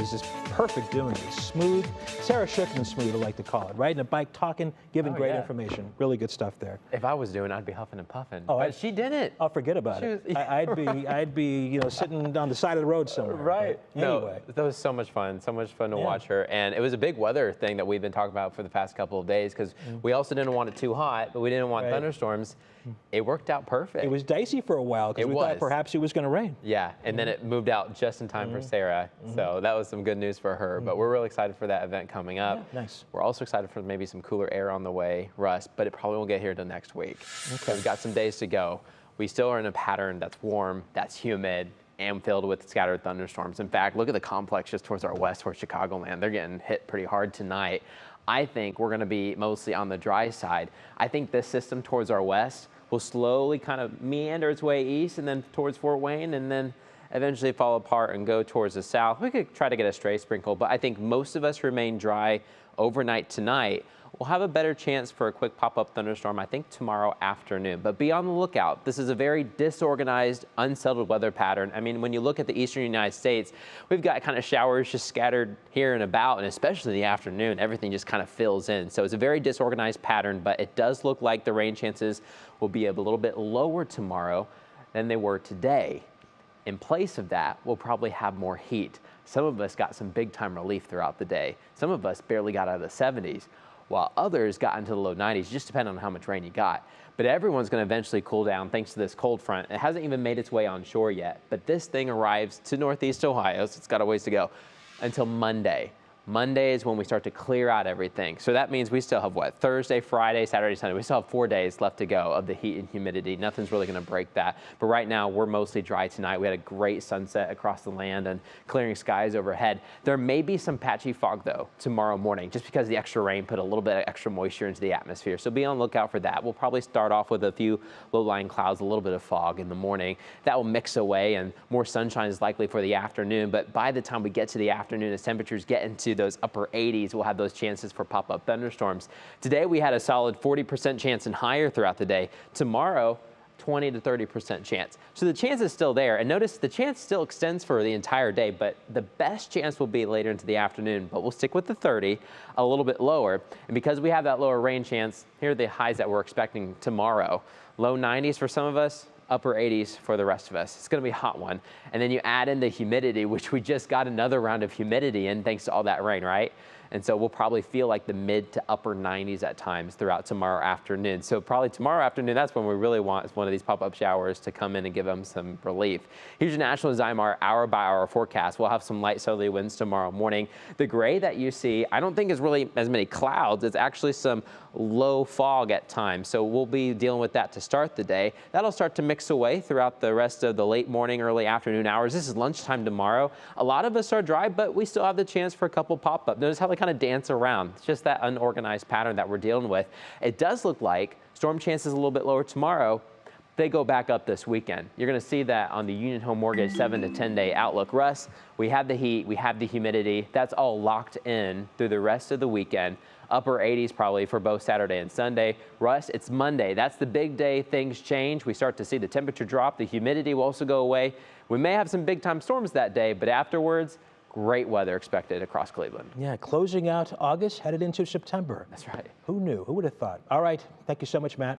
is just perfect doing it. Smooth, Sarah Shookman smooth, I like to call it. Riding a bike, talking, giving great information. Really good stuff there. If I was doing it, I'd be huffing and puffing. Oh, but she didn't. I'll forget about it. I'd be, you know, sitting on the side of the road somewhere. Right. Anyway. No, that was so much fun to watch her. And it was a big weather thing that we've been talking about for the past couple of days because we also didn't want it too hot, but we didn't want thunderstorms. It worked out perfect. It was dicey for a while because we thought perhaps it was going to rain. Yeah, and then it moved out just in time for Sarah. So that was some good news for her. But we're really excited for that event coming up. Yeah, nice. We're also excited for maybe some cooler air on the way, Russ, but it probably won't get here until next week. Okay. We've got some days to go. We still are in a pattern that's warm, that's humid, and filled with scattered thunderstorms. In fact, look at the complex just towards our west, towards Chicagoland. They're getting hit pretty hard tonight. I think we're going to be mostly on the dry side. I think this system towards our west will slowly kind of meander its way east and then towards Fort Wayne and then eventually fall apart and go towards the south. We could try to get a stray sprinkle, but I think most of us remain dry overnight tonight. We'll have a better chance for a quick pop-up thunderstorm, I think, tomorrow afternoon. But be on the lookout. This is a very disorganized, unsettled weather pattern. I mean, when you look at the eastern United States, we've got kind of showers just scattered here and about, and especially in the afternoon, everything just kind of fills in. So it's a very disorganized pattern, but it does look like the rain chances will be a little bit lower tomorrow than they were today. In place of that, we'll probably have more heat. Some of us got some big-time relief throughout the day. Some of us barely got out of the 70s. While others got into the low 90s, just depending on how much rain you got. But everyone's going to eventually cool down thanks to this cold front. It hasn't even made its way on shore yet, but this thing arrives to northeast Ohio, so it's got a ways to go, until Monday. Monday is when we start to clear out everything. So that means we still have what? Thursday, Friday, Saturday, Sunday. We still have 4 days left to go of the heat and humidity. Nothing's really going to break that. But right now, we're mostly dry tonight. We had a great sunset across the land and clearing skies overhead. There may be some patchy fog, though, tomorrow morning, just because the extra rain put a little bit of extra moisture into the atmosphere. So be on the lookout for that. We'll probably start off with a few low-lying clouds, a little bit of fog in the morning. That will mix away, and more sunshine is likely for the afternoon. But by the time we get to the afternoon, as temperatures get into those upper 80s, we'll have those chances for pop-up thunderstorms. Today, we had a solid 40% chance and higher throughout the day. Tomorrow, 20 to 30% chance. So the chance is still there. And notice the chance still extends for the entire day, but the best chance will be later into the afternoon. But we'll stick with the 30, a little bit lower. And because we have that lower rain chance, here are the highs that we're expecting tomorrow. Low 90s for some of us, upper 80s for the rest of us. It's going to be a hot one. And then you add in the humidity, which we just got another round of humidity in thanks to all that rain, right? And so we'll probably feel like the mid to upper 90s at times throughout tomorrow afternoon. So probably tomorrow afternoon, that's when we really want one of these pop-up showers to come in and give them some relief. Here's your National Zymar hour-by-hour forecast. We'll have some light southerly winds tomorrow morning. The gray that you see, I don't think is really as many clouds. It's actually some low fog at times. So we'll be dealing with that to start the day. That'll start to mix away throughout the rest of the late morning, early afternoon hours. This is lunchtime tomorrow. A lot of us are dry, but we still have the chance for a couple pop-up. Notice how they kind of dance around. It's just that unorganized pattern that we're dealing with. It does look like storm chances a little bit lower tomorrow. They go back up this weekend. You're going to see that on the Union Home Mortgage 7 to 10 day outlook. Russ, we have the heat, we have the humidity. That's all locked in through the rest of the weekend. Upper 80s probably for both Saturday and Sunday. Russ, it's Monday. That's the big day. Things change. We start to see the temperature drop. The humidity will also go away. We may have some big time storms that day, but afterwards, great weather expected across Cleveland. Yeah, closing out August, headed into September. That's right. Who knew? Who would have thought? All right. Thank you so much, Matt.